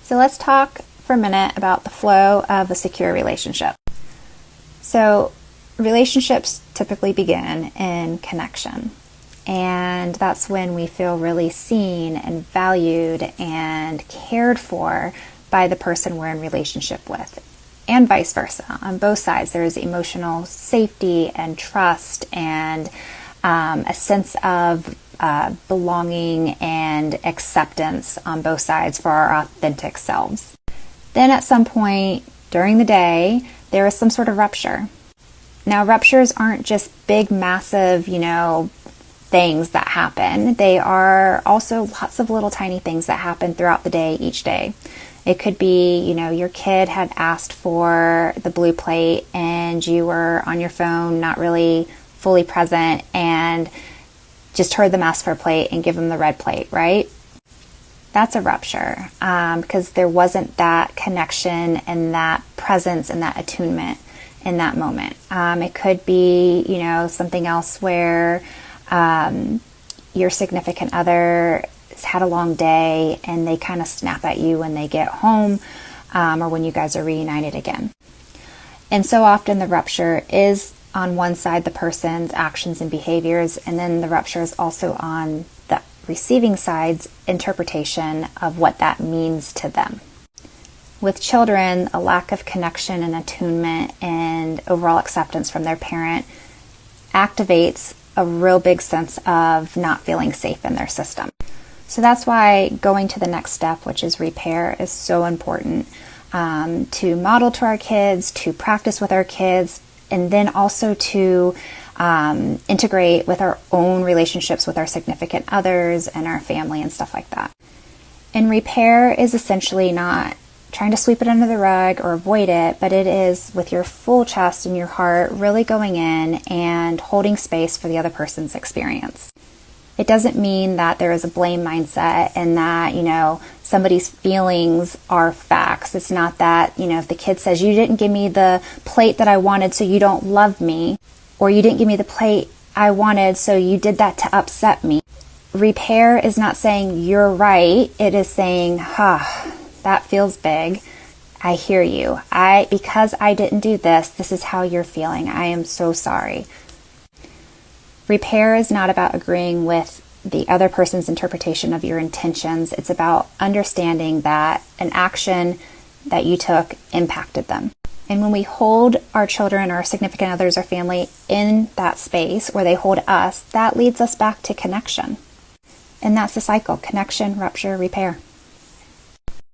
So let's talk for a minute about the flow of a secure relationship. So relationships typically begin in connection, and that's when we feel really seen and valued and cared for by the person we're in relationship with, and vice versa. On both sides, there's emotional safety and trust and a sense of belonging and acceptance on both sides for our authentic selves. Then at some point during the day, there is some sort of rupture. Now, ruptures aren't just big, massive, things that happen. They are also lots of little tiny things that happen throughout the day, each day. It could be, your kid had asked for the blue plate and you were on your phone, not really fully present, and just heard them ask for a plate and give them the red plate, right? That's a rupture because there wasn't that connection and that presence and that attunement in that moment. It could be, something else where your significant other has had a long day and they kind of snap at you when they get home or when you guys are reunited again. And so often the rupture is on one side, the person's actions and behaviors, and then the rupture is also on the receiving side's interpretation of what that means to them. With children, a lack of connection and attunement and overall acceptance from their parent activates a real big sense of not feeling safe in their system. So that's why going to the next step, which is repair, is so important to model to our kids, to practice with our kids, and then also to integrate with our own relationships with our significant others and our family and stuff like that. And repair is essentially not trying to sweep it under the rug or avoid it, but it is with your full chest and your heart really going in and holding space for the other person's experience. It doesn't mean that there is a blame mindset and that, somebody's feelings are facts. It's not that, if the kid says, you didn't give me the plate that I wanted, so you don't love me, or you didn't give me the plate I wanted, so you did that to upset me. Repair is not saying you're right. It is saying, that feels big. I hear you. Because I didn't do this, this is how you're feeling. I am so sorry. Repair is not about agreeing with the other person's interpretation of your intentions. It's about understanding that an action that you took impacted them. And when we hold our children or our significant others or family in that space, or they hold us, that leads us back to connection. And that's the cycle: connection, rupture, repair.